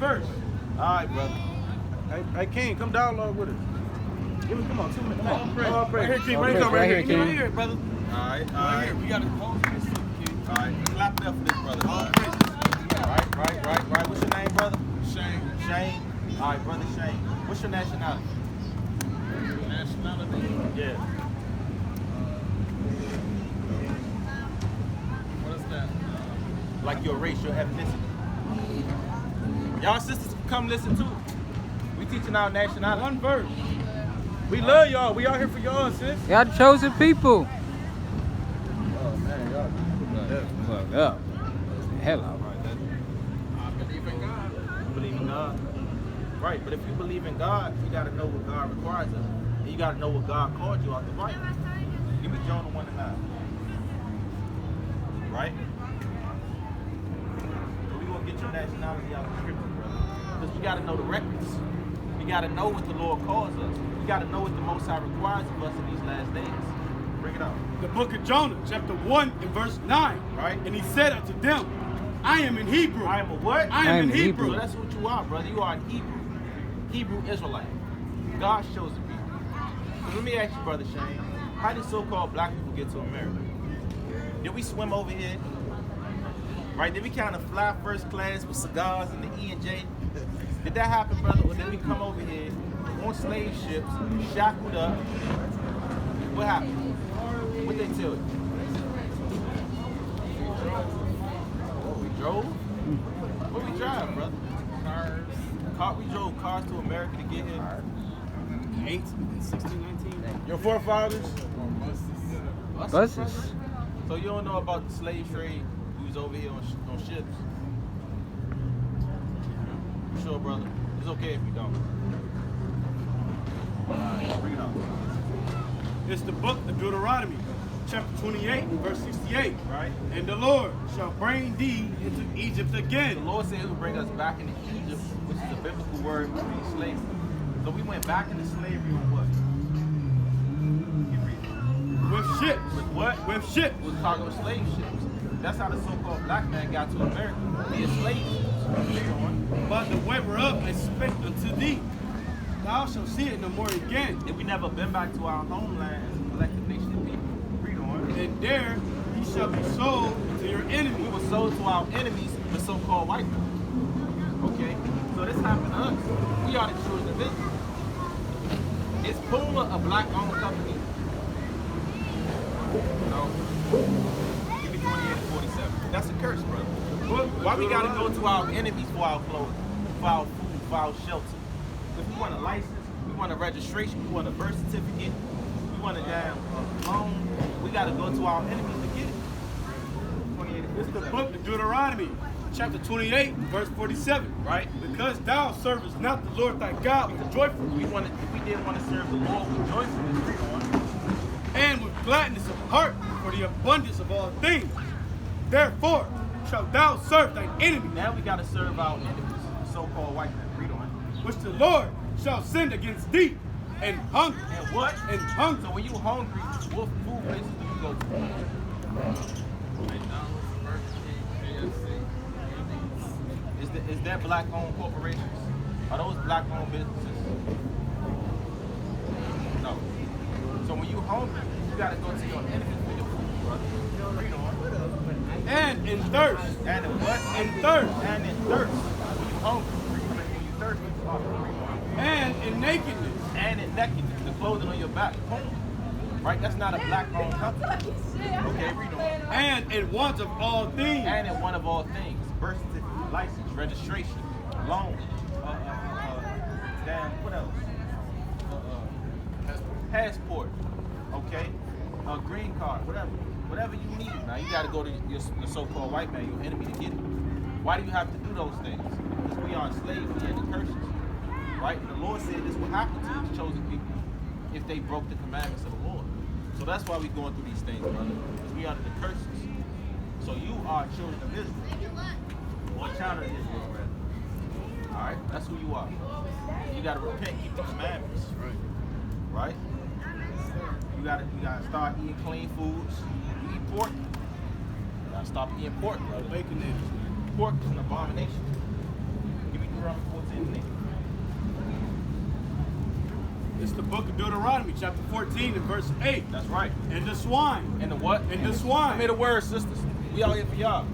verse. All right, brother. Hey, King, come download with us. Come on, 2 minutes. Come on, pray. Right here, King. Right here, King. Right here, brother. All right. Right here. We got to hold this, King. All right, clap it up for this brother. All praises. Right. What's your name, brother? Shane. Shane. All right, brother Shane. What's your nationality? Nationality. Yeah. What is that? Like your race, your ethnicity. Y'all sisters come listen too. We teaching our nationality. One verse. We love y'all. We out here for y'all, sis. Y'all the chosen people. Oh man, y'all. Fuck up. Hell out. I believe in God. You believe in God? Right, but if you believe in God, you got to know what God requires of you. And you got to know what God called you out the Bible. Give me Jonah 1:9. Right? So we going to get your nationality out of the scripture, brother. Because we got to know the records. We got to know what the Lord calls us. We got to know what the Most High requires of us in these last days. Bring it up. The book of Jonah, chapter 1 and verse 9. Right. And he said unto them, I am in Hebrew. I am a what? I am in Hebrew. So that's what you are, brother. You are an Hebrew. Hebrew Israelite. God's chosen people. So let me ask you, brother Shane, how did so-called black people get to America? Did we swim over here? Right? Did we kind of fly first class with cigars and the E&J? Did that happen, brother? Or did we come over here on slave ships, shackled up? What happened? What they tell you? We drove? What we drive, brother? We drove cars to America to get here. 8, 16, 19. Your forefathers? Buses. So you don't know about the slave trade? We was over here on ships. You sure, brother? It's okay if you don't. Bring it on. It's the book of Deuteronomy, chapter 28, verse 68. Right? And the Lord shall bring thee into Egypt The again. Lord said He would bring us back into Egypt, which is a biblical word for being slavery. So we went back into slavery on what? Keep reading. With ships. With what? With ships. We're talking about slave ships. That's how the so-called black man got to America. Via slave ships. Read on. But the way whereof I spake unto thee, thou shalt see it no more again. If we never been back to our homeland as a collective nation of people. Read on. And there ye shall be sold to your We enemies. were sold to our enemies, the so-called white people. Okay? So this happened to us. We are the children of Israel. Is Puma a black-owned company? No. Give me 28 and 47. That's a curse, brother. Why we gotta go to our enemies for our clothing, for our food, for our shelter? If we want a license, we want a registration, we want a birth certificate, we want a damn loan, we gotta go to our enemies to get it. 28 and It's the 47. book of Deuteronomy, chapter 28, verse 47. Right? Because thou servest not the Lord thy God with joyful If we didn't want to serve the Lord with joyfulness, read on. and with gladness of heart for the abundance of all things. Therefore shalt thou serve thine enemy, Now we gotta serve our enemies, the so-called white men. Read on. which the Lord shall send against thee, and hunger, And what? and hunger. So when you hungry, what food places do you go to? Is that black-owned corporations? Are those black-owned businesses? No. So when you hungry, you gotta go to your enemies for your food, brother. Read on. And in thirst, And in what? in thirst, And in thirst. When you hungry, when you thirsty, read on. and in nakedness, And in nakedness, the clothing on your back. Right? That's not a black-owned company. Okay, read on. and in want of all things. And in one of all things, birth certificate, license, registration, loan, damn, what else? Passport, okay, a green card, whatever you need. Now you got to go to your so-called white man, your enemy, to get it. Why do you have to do those things? Because we are enslaved and the curses, right? And the Lord said this will happen to His chosen people if they broke the commandments of the Lord. So that's why we're going through these things, brother. Because we are under the curses. So you are children of Israel, or child of Israel, rather. All right, that's who you are. You got to repent, keep the commandments, right? You gotta start eating clean foods. You eat pork. You gotta stop eating pork, brother. Bacon is. Pork is an abomination. Give me Deuteronomy It's the book of Deuteronomy, chapter 14 and verse 8. That's right. And the swine. And the what? And the swine. Come here the word, sisters. We out here for y'all.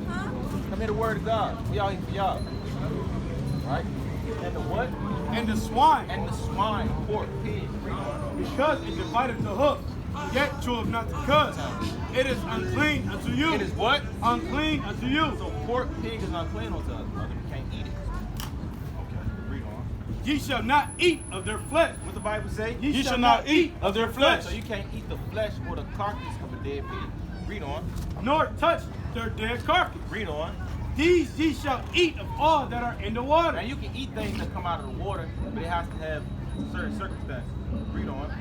Come here the word of God. We out here for y'all. Right? And the what? And the swine. And the swine, pork, pig. Because it divided the hoof, yet cheweth not the cud. It is unclean unto you. It is what? Unclean unto you. So pork, pig is unclean unto us, brother. We can't eat it. Okay, read on. Ye shall not eat of their flesh. What the Bible say? Ye shall not eat of their flesh. So you can't eat the flesh or the carcass of a dead pig. Read on. Nor touch their dead carcass. Read on. These ye shall eat of all that are in the water. Now you can eat things that come out of the water, but it has to have certain circumstances. Read on.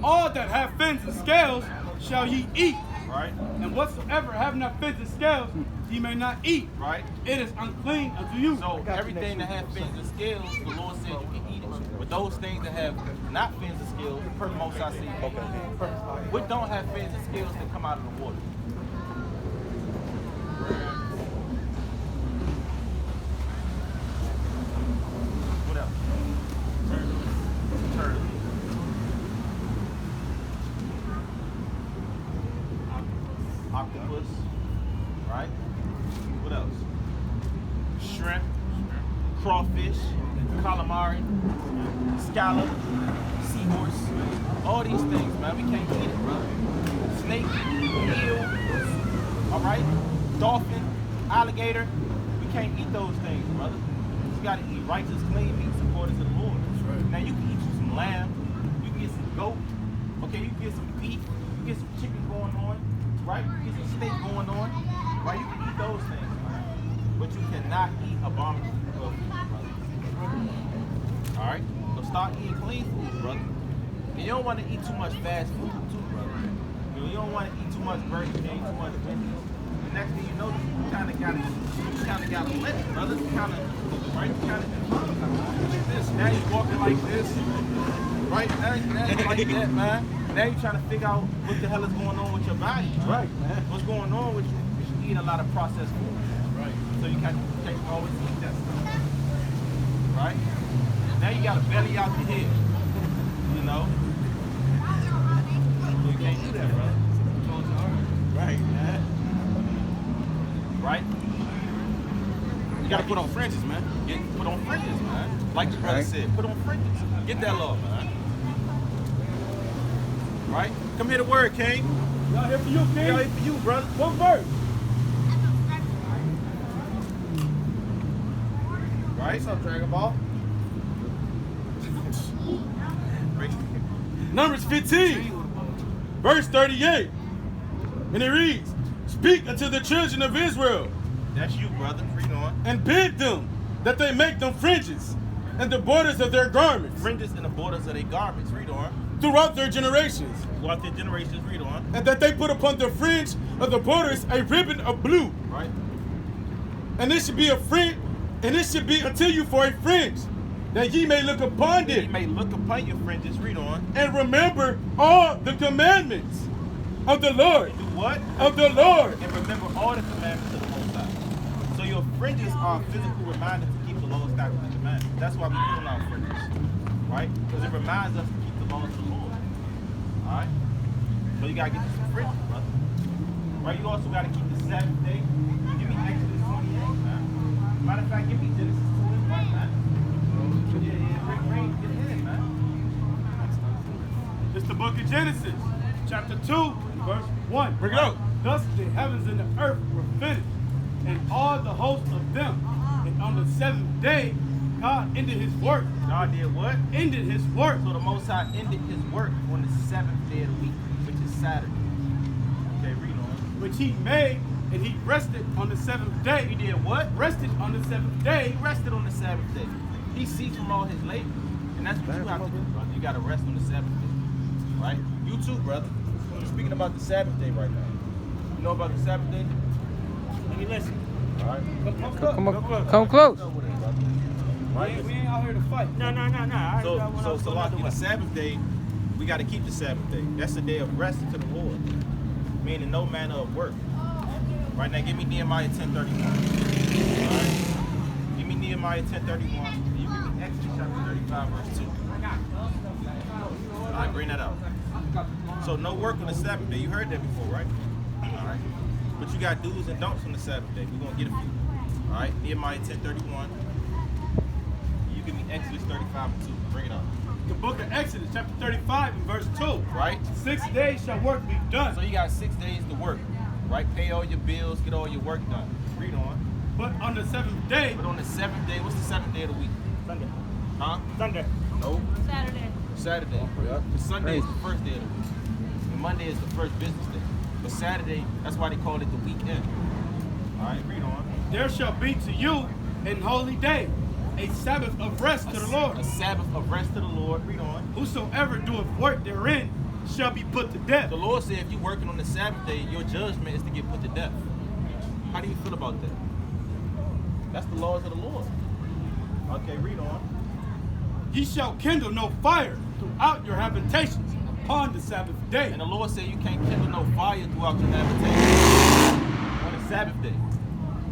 All that have fins and scales shall ye eat. Right? And whatsoever have not fins and scales, ye may not eat. Right? It is unclean unto you. So everything that has fins and scales, the Lord said you can eat it. But those things that have not fins and scales, the Most High said, okay. What don't have fins and scales that come out of the water? What else? Turtle. Octopus. Right? What else? Shrimp. Crawfish. Calamari. Scallop. Seahorse. All these things, man. We can't eat it, brother. Snake. Eel. Alright? Dolphin. Alligator. We can't eat those things, brother. You gotta eat righteous, clean meats according to the Lord. Now you can eat you some lamb. You can get some goat. Okay, you can get some beef. You can get some chicken going on. Right? You can get some steak going on. Right? You can eat those things. But you cannot eat abominable food, brother. Alright? So start eating clean food, brother. And you don't want to eat too much fast food, too, brother. You don't want to eat too much Burger King, too much Wendy's. The next thing you know, you kind of got to let it, brother. You kind of, right? You kind of like this. Now you're walking like this. Right? Now you're like that, man. Now you're trying to figure out what the hell is going on with your body. Right, man. What's going on with you? You eat a lot of processed food. Right. So you can't always eat that stuff. Right? Now you got a belly out the head. You know? So you can't do that, brother. Right, man. Right? You gotta put on fringes, man. Put on fringes, man. Like the brother said, put on fringes. Get that love, man. Right? Come hear the word, King. Y'all here for you, King? Y'all here for you, brother. What verse? Right? What's up, Dragon Ball? Numbers 15, verse 38. And it reads, Speak unto the children of Israel, That's you, brother. Read on. and bid them that they make them fringes and the borders of their garments Fringes in the borders of their garments. Read on. throughout their generations, Throughout their generations. Read on. and that they put upon the fringe of the borders a ribbon of blue, Right? and it should be a fringe, and it should be unto you for a fringe, that ye may look upon You it may look upon your fringes. Read on. and remember all the commandments of the Lord, Do what? of the Lord. And remember all the commandments of the Most High. So your fringes are a physical reminder to keep the laws, statutes, and commandments. That's why we put our fringes. Right? Because it reminds us to keep the laws of the Lord. Alright? So you gotta get you some fringes, brother. Right? You also gotta keep the Sabbath day. Give me Exodus 28, man. Matter of fact, give me Genesis 2 and 1, man. Yeah, bring get in, man. It's the book of Genesis, chapter 2, verse 1. Bring it out. Thus the heavens and the earth were finished, and all the hosts of them. And on the seventh day, God ended his work. God did what? Ended his work. So the Most High ended his work on the seventh day of the week, which is Saturday. Okay, read on. Which he made, and he rested on the seventh day. He did what? Rested on the seventh day. He rested on the Sabbath day. He ceased from all his labor. And that's what you have to do, brother. You got to rest on the Sabbath day. Right? You too, brother. We're speaking about the Sabbath day right now. You know about the Sabbath day? Let me listen. All right? Come close. Right? We ain't out here to fight. No. So like the Sabbath day, we got to keep the Sabbath day. That's the day of rest to the Lord, meaning no manner of work. Right now, give me Nehemiah 10:31. All right? Give me Nehemiah 10:31. And you give me Exodus chapter 35, verse 2. All right, bring that out. So no work on the Sabbath day. You heard that before, right? All right. But you got do's and don'ts on the Sabbath day. We're going to get a few. All right, Nehemiah 10:31. You give me Exodus 35:2. Bring it up. The book of Exodus, chapter 35 and verse 2. Right? 6 days shall work be done. So you got 6 days to work, right? Pay all your bills, get all your work done. Read on. But on the 7th day, But on the 7th day, what's the 7th day of the week? Sunday. Huh? Sunday. No. Saturday. Saturday. Yeah. The Sunday is the first day of the week. And Monday is the first business day. But Saturday, that's why they call it the weekend. All right, read on. There shall be to you an holy day, a Sabbath of rest to the Lord. A Sabbath of rest to the Lord. Read on. Whosoever doeth work therein shall be put to death. The Lord said if you're working on the Sabbath day, your judgment is to get put to death. How do you feel about that? That's the laws of the Lord. Okay, read on. Ye shall kindle no fire throughout your habitations upon the Sabbath day. And the Lord said you can't kindle no fire throughout your habitation on the Sabbath day.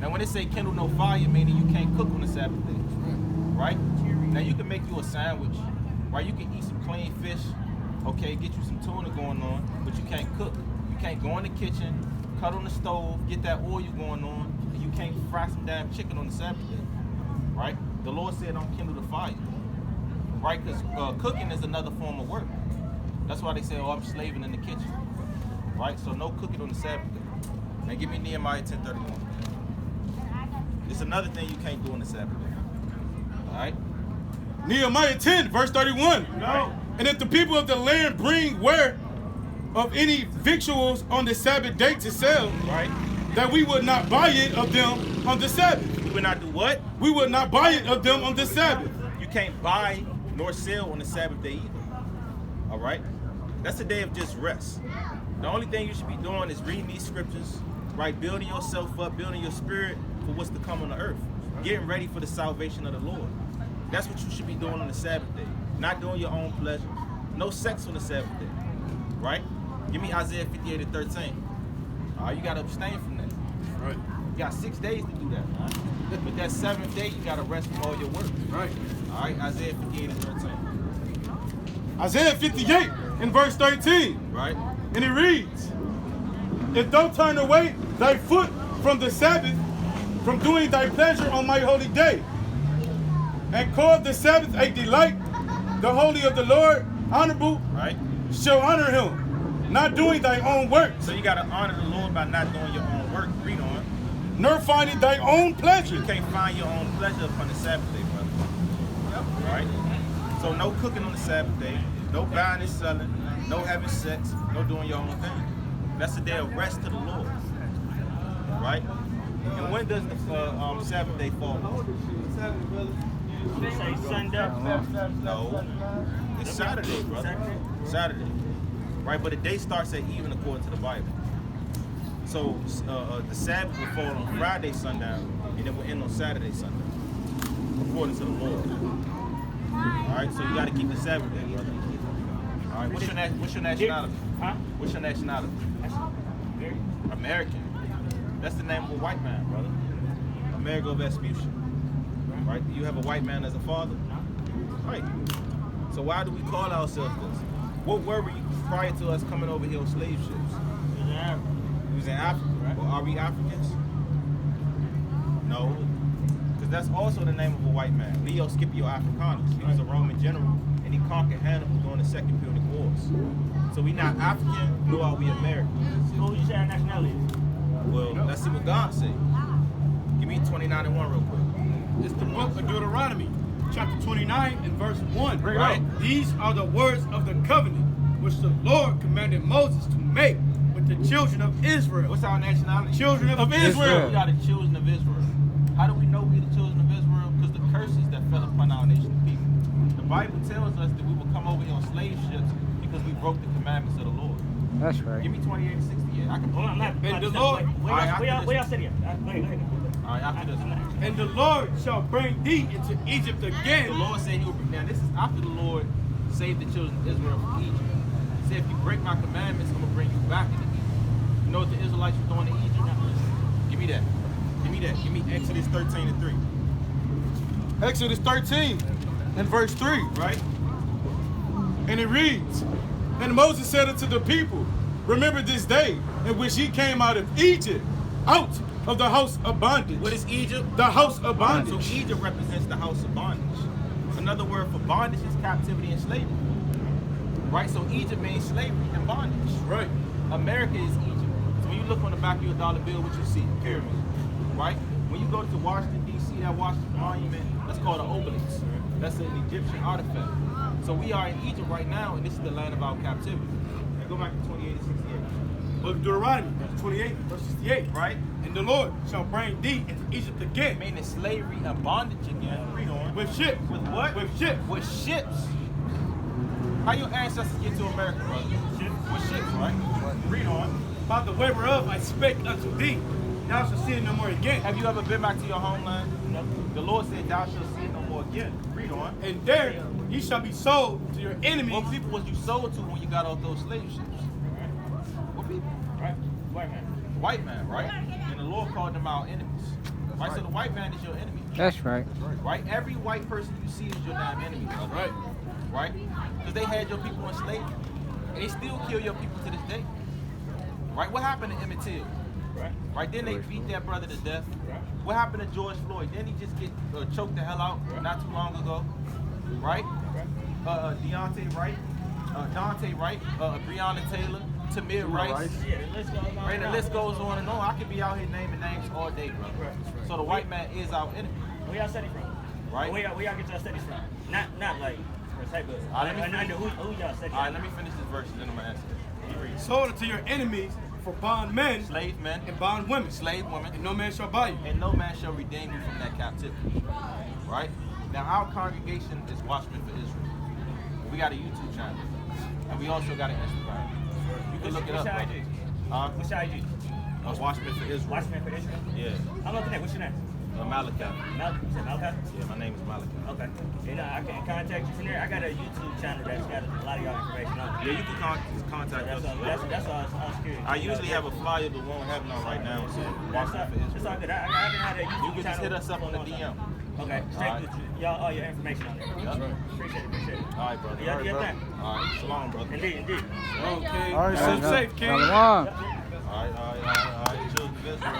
Now when they say kindle no fire, meaning you can't cook on the Sabbath day. Right? Now you can make you a sandwich, right? You can eat some clean fish, okay, get you some tuna going on, but you can't cook. You can't go in the kitchen, cut on the stove, get that oil going on, and you can't fry some damn chicken on the Sabbath day. Right? The Lord said don't kindle the fire. Right? Because cooking is another form of work. That's why they say, oh, I'm slaving in the kitchen. Right? So no cooking on the Sabbath day. Now give me Nehemiah 10:31. It's another thing you can't do on the Sabbath day. All right? Nehemiah 10, verse 31. No. And if the people of the land bring ware of any victuals on the Sabbath day to sell, Right? that we would not buy it of them on the Sabbath. We would not do what? We would not buy it of them on the Sabbath. You can't buy nor sell on the Sabbath day either. All right? That's a day of just rest. The only thing you should be doing is reading these scriptures, right? Building yourself up, building your spirit for what's to come on the earth. Getting ready for the salvation of the Lord. That's what you should be doing on the Sabbath day. Not doing your own pleasure. No sex on the Sabbath day. Right? Give me Isaiah 58:13. All right, you got to abstain from that. Right. You got 6 days to do that. All right? But that 7th day, you got to rest from all your work. Right. All right, Isaiah 58:13. Isaiah 58 in verse 13. Right? And it reads, if thou turn away thy foot from the Sabbath, from doing thy pleasure on my holy day, and call the Sabbath a delight, the holy of the Lord honorable, Right? shall honor him, not doing thy own work, So you got to honor the Lord by not doing your own work. Read on. nor finding thy own You pleasure. can't find your own pleasure upon the Sabbath day, brother. Yep. Right? So no cooking on the Sabbath day, no buying and selling, no having sex, no doing your own thing. That's a day of rest to the Lord. Right? And when does the Sabbath day fall on? Say Sunday. No. It's Saturday, brother. Saturday. Right? But the day starts at even according to the Bible. So the Sabbath will fall on Friday sundown, and it will end on Saturday sundown, according to the Lord. All right, so you got to keep the Sabbath day, brother. All right, what's your nationality? Huh? What's your nationality? American. That's the name of a white man, brother. Amerigo Vespucci. Right? Do you have a white man as a father? Right. So why do we call ourselves this? What were we prior to us coming over here on slave ships? We was in Africa, right? Well, are we Africans? No. Because that's also the name of a white man. Leo Scipio Africanus. He was a Roman general, and he conquered Hannibal during the Second Punic Wars. So we not African, nor are we American. Who would you say our nationality is? Well, let's see what God said. Give me 29:1 real quick. It's the book of Deuteronomy, chapter 29 and verse 1. Right. These are the words of the covenant which the Lord commanded Moses to make with the children of Israel. What's our nationality? Children of Israel. We are the children of Israel. How do we know we're the children of Israel? Because the curses that fell upon our nation of people. The Bible tells us that we will come over here on slave ships because we broke the commandments of the Lord. That's right. Give me 28 and 60. Yeah, I can pull it up. And the Lord, Where y'all sitting at? Go ahead. All right, after this. And the Lord shall bring thee into Egypt The again. Lord said he will bring. Now this is after the Lord saved the children of Israel from Egypt. He said, if you break my commandments, I'm gonna bring you back into Egypt. You know what the Israelites were doing in Egypt? Give me that. Give me that. Give me Exodus 13 and 3. Exodus 13 and verse 3. Right? And it reads, and Moses said unto the people, remember this day in which ye came out of Egypt, out of the house of bondage. What is Egypt? The house of bondage. So Egypt represents the house of bondage. Another word for bondage is captivity and slavery. Right? So Egypt means slavery and bondage. Right. America is Egypt. So when you look on the back of your dollar bill, what you see? Pyramid. Right? When you go to Washington, D.C., that Washington Monument, that's called an obelisk. That's an Egyptian artifact. So we are in Egypt right now, and this is the land of our captivity. Now go back to 28 and 68. Book of Deuteronomy, 28, verse 68. Right? And the Lord shall bring thee into Egypt again. Meaning slavery and bondage again. Read on. With ships. With what? With ships. With ships. How your ancestors get to America, brother? With ships, right? Read on. By the way whereof I spake unto thee, thou shalt see it no more again. Have you ever been back to your homeland? No. The Lord said, thou shalt see it no more again. Read on. And there ye shall be sold to your enemies. What people was you sold to when you got off those slave ships? What people? Right? White man. White man, right? And the Lord called them our enemies. Right? So the white man is your enemy. That's right. Right? Every white person you see is your damn enemy. Right. Right? Because they had your people in slavery. And they still kill your people to this day. Right? What happened to Emmett Till? Right? Then they beat that brother to death. What happened to George Floyd? Didn't he just get choked the hell out not too long ago? Right? Deontay Wright, Dante Wright, Breonna Taylor, Tamir Rice. Yeah, the list goes on. Right, the list goes on and on. I could be out here naming names all day, bro. So the white man is our enemy. Where y'all study from? Right? Where y'all get y'all studies from? Not like for type of. Let me Who y'all study? All right, let me finish this verse and then I'm gonna answer it. Sold unto your enemies for bond men Slave men, and bond women. slave women, And no man shall buy you. and no man shall redeem you from that captivity. Right? Now our congregation is Watchmen for Israel. We got a YouTube channel. And we also got an Instagram. You can look it up. What's your IG? What's your IG? Watchmen for Israel. Watchmen for Israel? Yeah. I'm looking at. What's your name? Malachi. You said Malachi? Yeah, my name is Malachi. Okay. And I can contact you from there. I got a YouTube channel that's got a lot of y'all information on it. Yeah, you can contact us. That's all I was curious. I usually have a flyer, but we won't have none right now. So That's Watchmen all, for it's Israel. all good. I didn't have that YouTube You can just hit us up on the DM. Okay. Alright. Y'all, all your information on there. Yep. Appreciate it. All right, brother. Y'all do your thing. All right, shalom, brother. Indeed. Okay. All right, Safe, King. Shalom. All right, children of Israel.